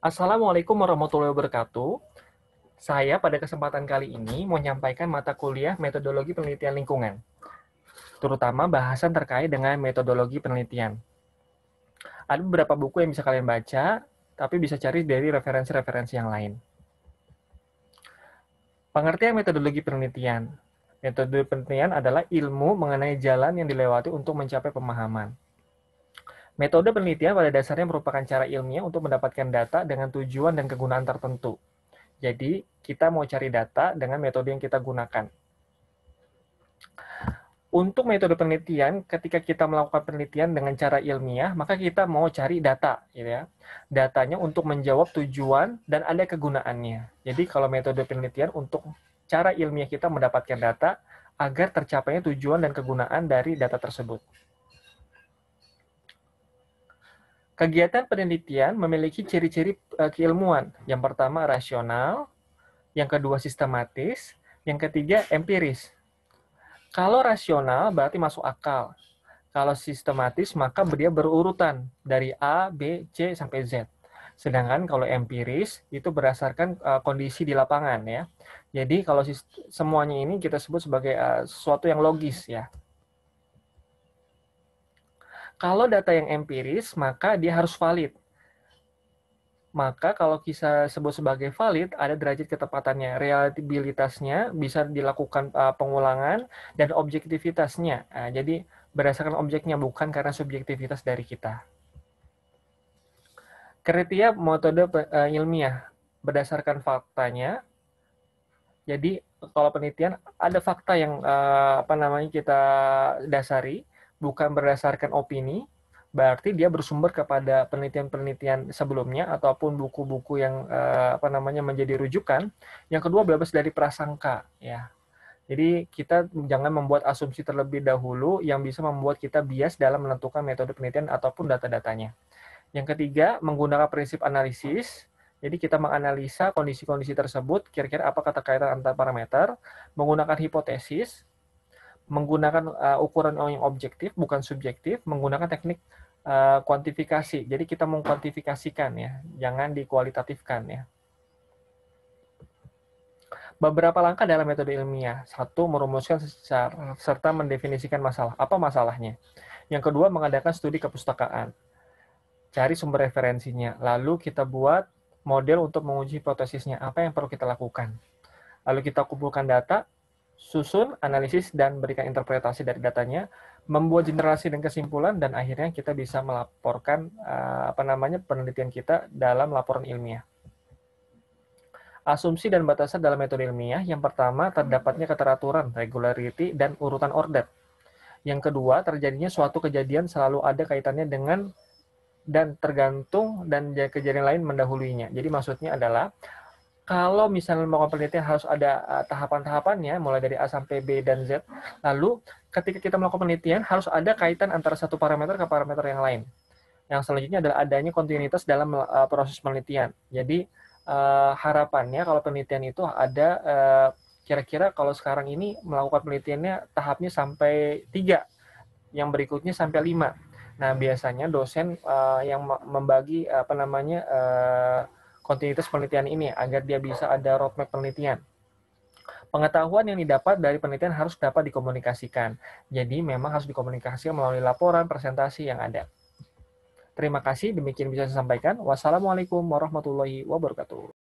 Assalamualaikum warahmatullahi wabarakatuh. Saya pada kesempatan kali ini mau menyampaikan mata kuliah metodologi penelitian lingkungan, terutama bahasan terkait dengan metodologi penelitian. Ada beberapa buku yang bisa kalian baca, tapi bisa cari dari referensi-referensi yang lain. Pengertian metodologi penelitian. Metode penelitian adalah ilmu mengenai jalan yang dilewati untuk mencapai pemahaman. Metode penelitian pada dasarnya merupakan cara ilmiah untuk mendapatkan data dengan tujuan dan kegunaan tertentu. Jadi, kita mau cari data dengan metode yang kita gunakan. Untuk metode penelitian, ketika kita melakukan penelitian dengan cara ilmiah, maka kita mau cari data, gitu ya. Datanya untuk menjawab tujuan dan ada kegunaannya. Jadi kalau metode penelitian untuk cara ilmiah kita mendapatkan data agar tercapainya tujuan dan kegunaan dari data tersebut. Kegiatan penelitian memiliki ciri-ciri keilmuan. Yang pertama rasional, yang kedua sistematis, yang ketiga empiris. Kalau rasional berarti masuk akal. Kalau sistematis maka dia berurutan dari A, B, C sampai Z. Sedangkan kalau empiris itu berdasarkan kondisi di lapangan ya. Jadi kalau semuanya ini kita sebut sebagai sesuatu yang logis ya. Kalau data yang empiris maka dia harus valid. Maka kalau kita sebut sebagai valid, ada derajat ketepatannya, reliabilitasnya, bisa dilakukan pengulangan, dan objektivitasnya. Jadi berdasarkan objeknya, bukan karena subjektivitas dari kita. Kriteria metode ilmiah berdasarkan faktanya. Jadi kalau penelitian ada fakta yang kita dasari, bukan berdasarkan opini. Berarti dia bersumber kepada penelitian-penelitian sebelumnya ataupun buku-buku yang menjadi rujukan. Yang kedua bebas dari prasangka ya. Jadi kita jangan membuat asumsi terlebih dahulu yang bisa membuat kita bias dalam menentukan metode penelitian ataupun data-datanya. Yang ketiga, menggunakan prinsip analisis. Jadi kita menganalisa kondisi-kondisi tersebut, kira-kira apa keterkaitan antar parameter, menggunakan hipotesis, menggunakan ukuran yang objektif, bukan subjektif, menggunakan teknik kuantifikasi. Jadi kita mengkuantifikasikan ya, jangan dikualitatifkan ya. Beberapa langkah dalam metode ilmiah. Satu, merumuskan serta mendefinisikan masalah. Apa masalahnya? Yang kedua, mengadakan studi kepustakaan. Cari sumber referensinya. Lalu kita buat model untuk menguji hipotesisnya. Apa yang perlu kita lakukan? Lalu kita kumpulkan data, susun, analisis, dan berikan interpretasi dari datanya, membuat generasi dan kesimpulan, dan akhirnya kita bisa melaporkan penelitian kita dalam laporan ilmiah. Asumsi dan batasan dalam metode ilmiah, yang pertama, terdapatnya keteraturan, regularity, dan urutan order. Yang kedua, terjadinya suatu kejadian selalu ada kaitannya dengan dan tergantung dan kejadian lain mendahuluinya. Jadi maksudnya adalah kalau misalnya melakukan penelitian harus ada tahapan-tahapannya, mulai dari A sampai B dan Z. Lalu ketika kita melakukan penelitian harus ada kaitan antara satu parameter ke parameter yang lain. Yang selanjutnya adalah adanya kontinuitas dalam proses penelitian. Jadi harapannya kalau penelitian itu ada kira-kira kalau sekarang ini melakukan penelitiannya tahapnya sampai 3, yang berikutnya sampai 5. Nah, biasanya dosen yang membagi kontinuitas penelitian ini agar dia bisa ada roadmap penelitian. Pengetahuan yang didapat dari penelitian harus dapat dikomunikasikan. Jadi memang harus dikomunikasikan melalui laporan, presentasi yang ada. Terima kasih, demikian bisa saya sampaikan. Wassalamualaikum warahmatullahi wabarakatuh.